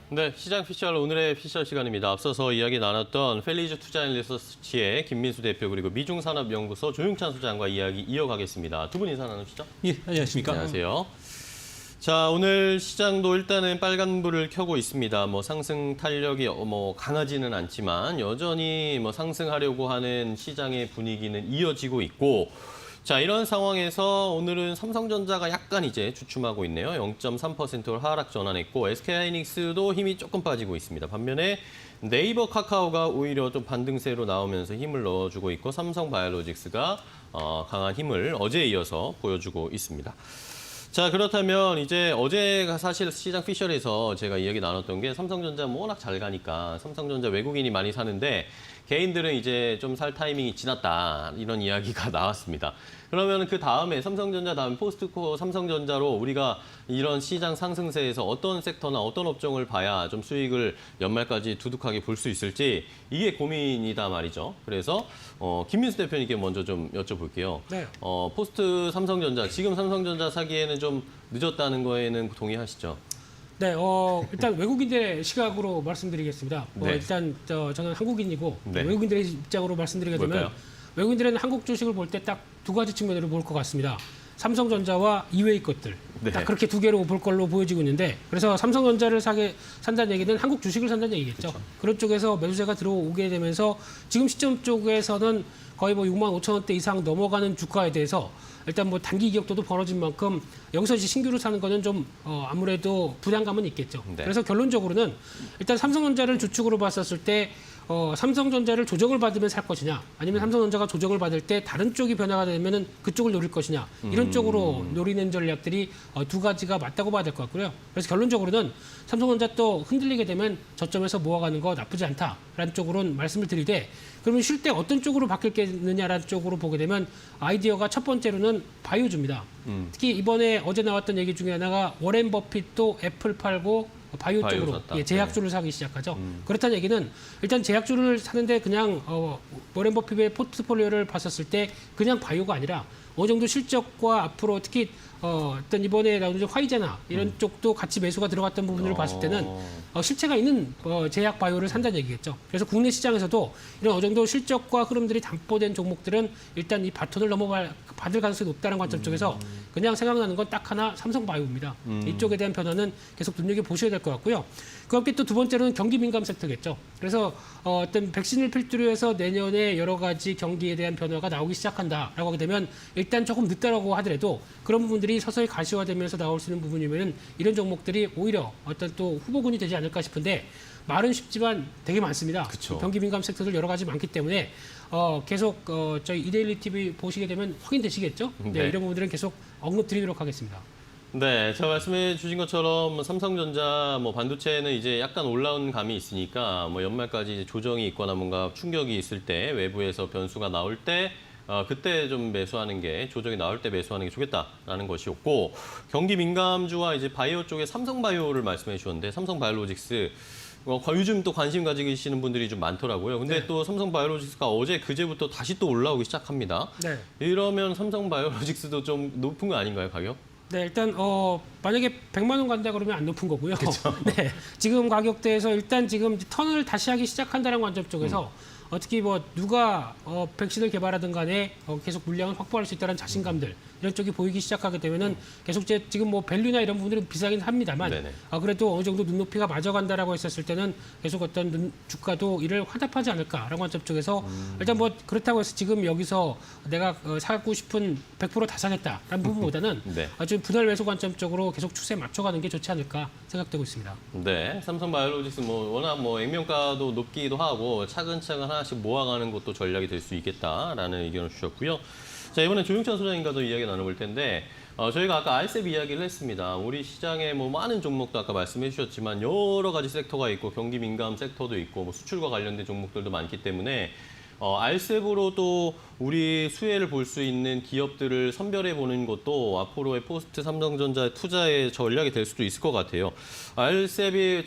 네, 시장 피셜 오늘의 피셜 시간입니다. 앞서서 이야기 나눴던 펠리즈 투자앤리서치의 김민수 대표 그리고 미중산업연구소 조용찬 소장과 이야기 이어가겠습니다. 두 분 인사 나누시죠? 예, 안녕하십니까? 안녕하세요. 자, 오늘 시장도 일단은 빨간불을 켜고 있습니다. 상승 탄력이 강하지는 않지만 여전히 상승하려고 하는 시장의 분위기는 이어지고 있고, 자, 이런 상황에서 오늘은 삼성전자가 약간 이제 주춤하고 있네요. 0.3%를 하락 전환했고 SK하이닉스도 힘이 조금 빠지고 있습니다. 반면에 네이버 카카오가 오히려 좀 반등세로 나오면서 힘을 넣어주고 있고 삼성바이오로직스가 강한 힘을 어제에 이어서 보여주고 있습니다. 자, 그렇다면 이제 어제가 사실 시장 피셜에서 제가 이야기 나눴던 게 삼성전자 워낙 잘 가니까 삼성전자 외국인이 많이 사는데 개인들은 이제 좀 살 타이밍이 지났다 이런 이야기가 나왔습니다. 그러면 그 다음에 삼성전자 다음 포스트코어 삼성전자로 우리가 이런 시장 상승세에서 어떤 섹터나 어떤 업종을 봐야 좀 수익을 연말까지 두둑하게 볼 수 있을지 이게 고민이다 말이죠. 그래서 김민수 대표님께 먼저 좀 여쭤볼게요. 네. 포스트 삼성전자, 지금 삼성전자 사기에는 좀 늦었다는 거에는 동의하시죠? 네, 일단 외국인들의 시각으로 말씀드리겠습니다. 네. 일단 저는 한국인이고 네. 외국인들의 입장으로 말씀드리게 되면 뭘까요? 외국인들은 한국 주식을 볼 때 딱 두 가지 측면으로 볼 것 같습니다. 삼성전자와 이외의 것들. 네. 딱 그렇게 두 개로 볼 걸로 보여지고 있는데, 그래서 삼성전자를 산다는 얘기는 한국 주식을 산다는 얘기겠죠. 그쵸. 그런 쪽에서 매수세가 들어오게 되면서 지금 시점 쪽에서는 거의 6만 5천 원대 이상 넘어가는 주가에 대해서 일단 단기 기억도도 벌어진 만큼 여기서 이제 신규로 사는 거는 좀 아무래도 부담감은 있겠죠. 네. 그래서 결론적으로는 일단 삼성전자를 주축으로 봤었을 때 삼성전자를 조정을 받으면 살 것이냐, 아니면 삼성전자가 조정을 받을 때 다른 쪽이 변화가 되면은 그쪽을 노릴 것이냐, 이런 쪽으로 노리는 전략들이 두 가지가 맞다고 봐야 될 것 같고요. 그래서 결론적으로는 삼성전자 또 흔들리게 되면 저점에서 모아가는 거 나쁘지 않다라는 쪽으로는 말씀을 드리되, 그러면 쉴 때 어떤 쪽으로 바뀌겠느냐라는 쪽으로 보게 되면 아이디어가 첫 번째로는 바이오주입니다. 특히 이번에 어제 나왔던 얘기 중에 하나가 워렌 버핏도 애플 팔고 바이오 쪽으로 샀다. 제약주를 사기 시작하죠. 그렇다는 얘기는 일단 제약주를 사는데 그냥 워렌 버핏의 포트폴리오를 봤었을 때 그냥 바이오가 아니라 어느 정도 실적과 앞으로 특히 어떤 이번에 나오는 화이자나 이런 쪽도 같이 매수가 들어갔던 부분을 봤을 때는 실체가 있는 제약 바이오를 산다는 얘기겠죠. 그래서 국내 시장에서도 이런 어느 정도 실적과 흐름들이 담보된 종목들은 일단 이 바톤을 받을 가능성이 높다는 관점 쪽에서 그냥 생각나는 건 딱 하나 삼성바이오입니다. 이쪽에 대한 변화는 계속 눈여겨보셔야 될 것 같고요. 그와 함께 또 두 번째로는 경기 민감 섹터겠죠. 그래서 어떤 백신을 필두로 해서 내년에 여러 가지 경기에 대한 변화가 나오기 시작한다라고 하게 되면 일단 조금 늦다라고 하더라도 그런 부분들이 서서히 가시화되면서 나올 수 있는 부분이면 이런 종목들이 오히려 어떤 또 후보군이 되지 않을까 싶은데, 말은 쉽지만 되게 많습니다. 그쵸. 경기 민감 섹터들 여러 가지 많기 때문에 계속 저희 이데일리 TV 보시게 되면 확인되시겠죠? 네. 이런 부분들은 계속 언급드리도록 하겠습니다. 네, 제가 말씀해 주신 것처럼 삼성전자 반도체는 이제 약간 올라온 감이 있으니까 연말까지 이제 조정이 있거나 뭔가 충격이 있을 때 외부에서 변수가 나올 때 그때 좀 매수하는 게, 조정이 나올 때 매수하는 게 좋겠다라는 것이었고, 경기 민감주와 이제 바이오 쪽에 삼성바이오를 말씀해 주셨는데 삼성바이오로직스 요즘 또 관심 가지시는 분들이 좀 많더라고요. 근데 네. 또 삼성바이오로직스가 어제 그제부터 다시 또 올라오기 시작합니다. 네. 이러면 삼성바이오로직스도 좀 높은 거 아닌가요, 가격? 네, 일단 만약에 100만 원 간다 그러면 안 높은 거고요. 네, 지금 가격대에서 일단 지금 턴을 다시 하기 시작한다는 관점 쪽에서 특히 누가 백신을 개발하든 간에 계속 물량을 확보할 수 있다는 자신감들, 이런 쪽이 보이기 시작하게 되면은 계속 지금 밸류나 이런 부분들은 비싸긴 합니다만 네네. 그래도 어느 정도 눈높이가 맞아간다라고 했었을 때는 계속 어떤 주가도 이를 화답하지 않을까라는 관점 쪽에서 일단 그렇다고 해서 지금 여기서 내가 사고 싶은 100% 다 사겠다라는 부분보다는 네. 좀 분할 매수 관점 쪽으로 계속 추세 맞춰가는 게 좋지 않을까 생각되고 있습니다. 네, 삼성바이오로직스 워낙 액면가도 높기도 하고 차근차근 하나씩 모아가는 것도 전략이 될 수 있겠다라는 의견을 주셨고요. 자, 이번엔 조용찬 소장님과도 이야기 나눠볼 텐데 저희가 아까 알셉 이야기를 했습니다. 우리 시장에 많은 종목도 아까 말씀해 주셨지만 여러 가지 섹터가 있고 경기 민감 섹터도 있고 수출과 관련된 종목들도 많기 때문에 알셉으로도 우리 수혜를 볼 수 있는 기업들을 선별해 보는 것도 앞으로의 포스트 삼성전자 투자의 전략이 될 수도 있을 것 같아요. 알셉이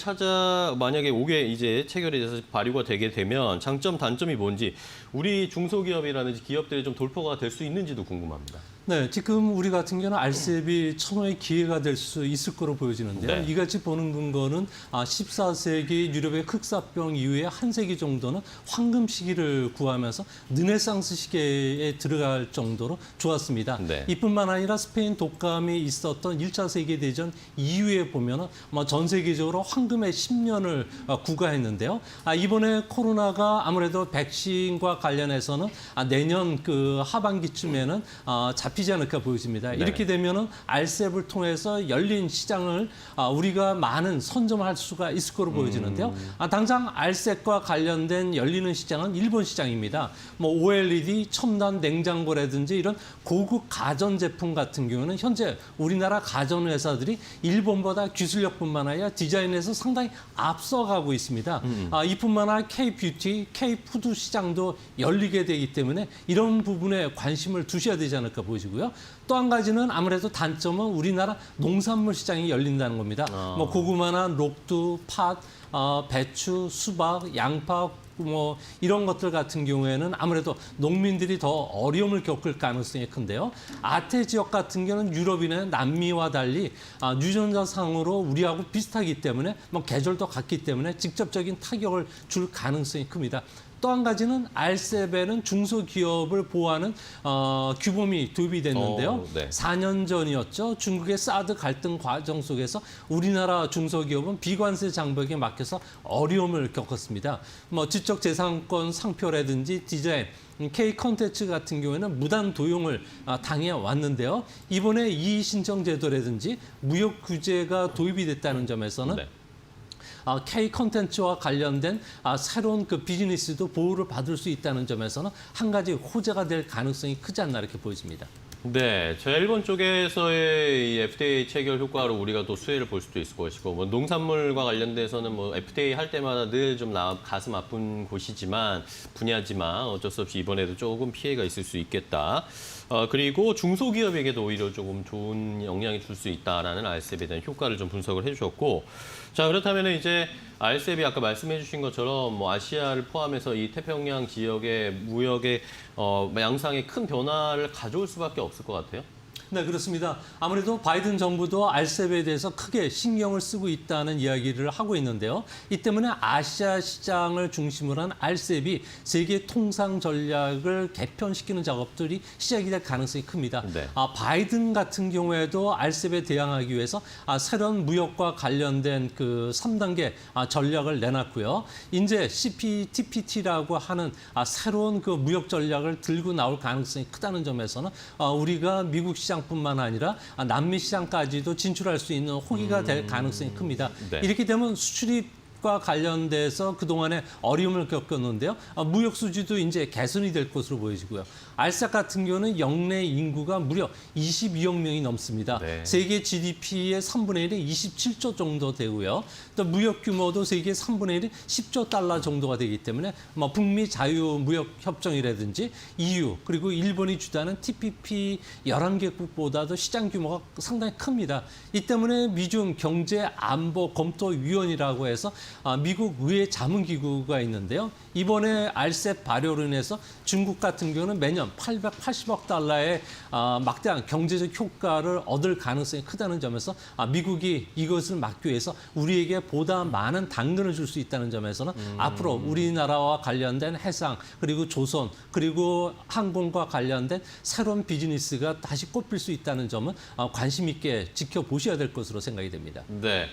만약에 5개 이제 체결이 돼서 발효가 되게 되면 장점, 단점이 뭔지, 우리 중소기업이라든지 기업들이 좀 돌파가 될 수 있는지도 궁금합니다. 네, 지금 우리 같은 경우는 알셉이 천호의 기회가 될 수 있을 거로 보여지는데요. 네. 이같이 보는 근거는 14세기 유럽의 흑사병 이후에 한 세기 정도는 황금 시기를 구하면서 르네상스 시기에 들어갈 정도로 좋았습니다. 네. 이뿐만 아니라 스페인 독감이 있었던 1차 세계대전 이후에 보면은 전 세계적으로 황금의 10년을 구가했는데요. 이번에 코로나가 아무래도 백신과 관련해서는 내년 그 하반기쯤에는 잡히지 않을까 보여집니다. 네. 이렇게 되면은 알셉을 통해서 열린 시장을 우리가 많은 선점할 수가 있을 거로 보여지는데요. 당장 알셉과 관련된 열리는 시장은 일본 시장입니다. OLED, 첨단 냉장고라든지 이런 고급 가전 제품 같은 경우는 현재 우리나라 가전 회사들이 일본보다 기술력뿐만 아니라 디자인에서 상당히 앞서가고 있습니다. 이뿐만 아니라 K-뷰티, K-푸드 시장도 열리게 되기 때문에 이런 부분에 관심을 두셔야 되지 않을까 보이고요. 또 한 가지는 아무래도 단점은 우리나라 농산물 시장이 열린다는 겁니다. 고구마나 녹두, 팥, 배추, 수박, 양파, 이런 것들 같은 경우에는 아무래도 농민들이 더 어려움을 겪을 가능성이 큰데요. 아태 지역 같은 경우는 유럽이나 남미와 달리 유전자상으로 우리하고 비슷하기 때문에 계절도 같기 때문에 직접적인 타격을 줄 가능성이 큽니다. 또 한 가지는 알셉에는 중소기업을 보호하는 규범이 도입이 됐는데요. 네. 4년 전이었죠. 중국의 사드 갈등 과정 속에서 우리나라 중소기업은 비관세 장벽에 막혀서 어려움을 겪었습니다. 지적재산권 상표라든지 디자인, K 컨텐츠 같은 경우에는 무단 도용을 당해 왔는데요. 이번에 이의 신청 제도라든지 무역 규제가 도입이 됐다는 점에서는 네. K 컨텐츠와 관련된 새로운 그 비즈니스도 보호를 받을 수 있다는 점에서는 한 가지 호재가 될 가능성이 크지 않나 이렇게 보여집니다. 네, 저 일본 쪽에서의 이 FDA 체결 효과로 우리가 또 수혜를 볼 수도 있을 것이고, 농산물과 관련돼서는 FDA 할 때마다 늘 좀 가슴 아픈 곳이지만 분야지만 어쩔 수 없이 이번에도 조금 피해가 있을 수 있겠다. 그리고 중소기업에게도 오히려 조금 좋은 영향이 줄 수 있다라는 알셉에 대한 효과를 좀 분석을 해주셨고, 자 그렇다면 이제 알셉이 아까 말씀해주신 것처럼 아시아를 포함해서 이 태평양 지역의 무역의 양상에 큰 변화를 가져올 수밖에 없을 것 같아요. 네, 그렇습니다. 아무래도 바이든 정부도 알셉에 대해서 크게 신경을 쓰고 있다는 이야기를 하고 있는데요. 이 때문에 아시아 시장을 중심으로 한 알셉이 세계 통상 전략을 개편시키는 작업들이 시작이 될 가능성이 큽니다. 네. 바이든 같은 경우에도 알셉에 대항하기 위해서 새로운 무역과 관련된 그 3단계 전략을 내놨고요. 이제 CPTPP라고 하는 새로운 그 무역 전략을 들고 나올 가능성이 크다는 점에서는 우리가 미국 시장 뿐만 아니라 남미 시장까지도 진출할 수 있는 호기가 될 가능성이 큽니다. 네. 이렇게 되면 수출입과 관련돼서 그동안에 어려움을 겪었는데요. 무역 수지도 이제 개선이 될 것으로 보여지고요. 알셉 같은 경우는 영내 인구가 무려 22억 명이 넘습니다. 네. 세계 GDP의 3분의 1이 27조 정도 되고요. 또 무역 규모도 세계 3분의 1이 10조 달러 정도가 되기 때문에 북미 자유무역협정이라든지 EU 그리고 일본이 주도하는 TPP 11개국보다도 시장 규모가 상당히 큽니다. 이 때문에 미중 경제안보검토위원회라고 해서 미국 의회 자문기구가 있는데요. 이번에 알셉 발효로 인해서 중국 같은 경우는 매년 880억 달러의 막대한 경제적 효과를 얻을 가능성이 크다는 점에서 미국이 이것을 막기 위해서 우리에게 보다 많은 당근을 줄 수 있다는 점에서는 앞으로 우리나라와 관련된 해상 그리고 조선 그리고 항공과 관련된 새로운 비즈니스가 다시 꼽힐 수 있다는 점은 관심 있게 지켜보셔야 될 것으로 생각이 됩니다. 네.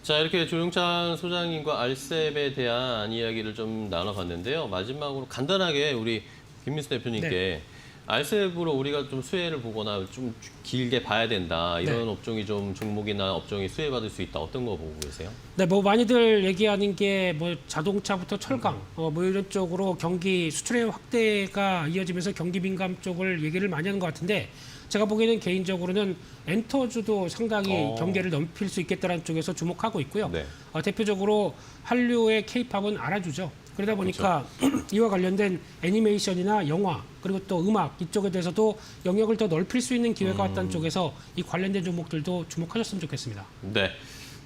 자, 이렇게 조용찬 소장님과 알셉에 대한 이야기를 좀 나눠봤는데요. 마지막으로 간단하게 우리 김민수 대표님께 네. 알셉으로 우리가 좀 수혜를 보거나 좀 길게 봐야 된다. 이런 네. 업종이 좀 종목이나 업종이 수혜받을 수 있다. 어떤 거 보고 계세요? 네, 많이들 얘기하는 게 자동차부터 철강, 이런 쪽으로 경기 수출의 확대가 이어지면서 경기 민감 쪽을 얘기를 많이 하는 것 같은데 제가 보기에는 개인적으로는 엔터주도 상당히 경계를 넘길 수 있겠다는 쪽에서 주목하고 있고요. 네. 대표적으로 한류의 K-팝은 알아주죠. 그러다 보니까 이와 관련된 애니메이션이나 영화 그리고 또 음악 이쪽에 대해서도 영역을 더 넓힐 수 있는 기회가 왔다는 쪽에서 이 관련된 종목들도 주목하셨으면 좋겠습니다. 네.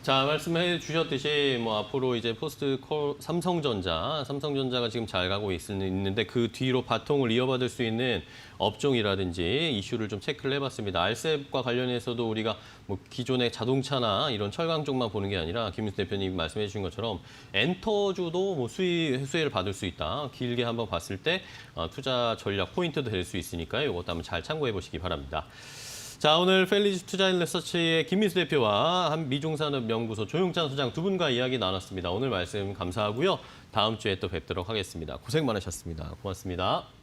자, 말씀해 주셨듯이 뭐 앞으로 이제 삼성전자가 지금 잘 가고 있는데 그 뒤로 바통을 이어받을 수 있는 업종이라든지 이슈를 좀 체크를 해봤습니다. 알셉과 관련해서도 우리가 뭐 기존의 자동차나 이런 철강 쪽만 보는 게 아니라 김민수 대표님 말씀해 주신 것처럼 엔터주도 뭐 수혜를 받을 수 있다. 길게 한번 봤을 때 투자 전략 포인트도 될 수 있으니까요. 이것도 한번 잘 참고해 보시기 바랍니다. 자, 오늘 펠리즈 투자인리서치의 김민수 대표와 한미중산업연구소 조용찬 소장 두 분과 이야기 나눴습니다. 오늘 말씀 감사하고요. 다음 주에 또 뵙도록 하겠습니다. 고생 많으셨습니다. 고맙습니다.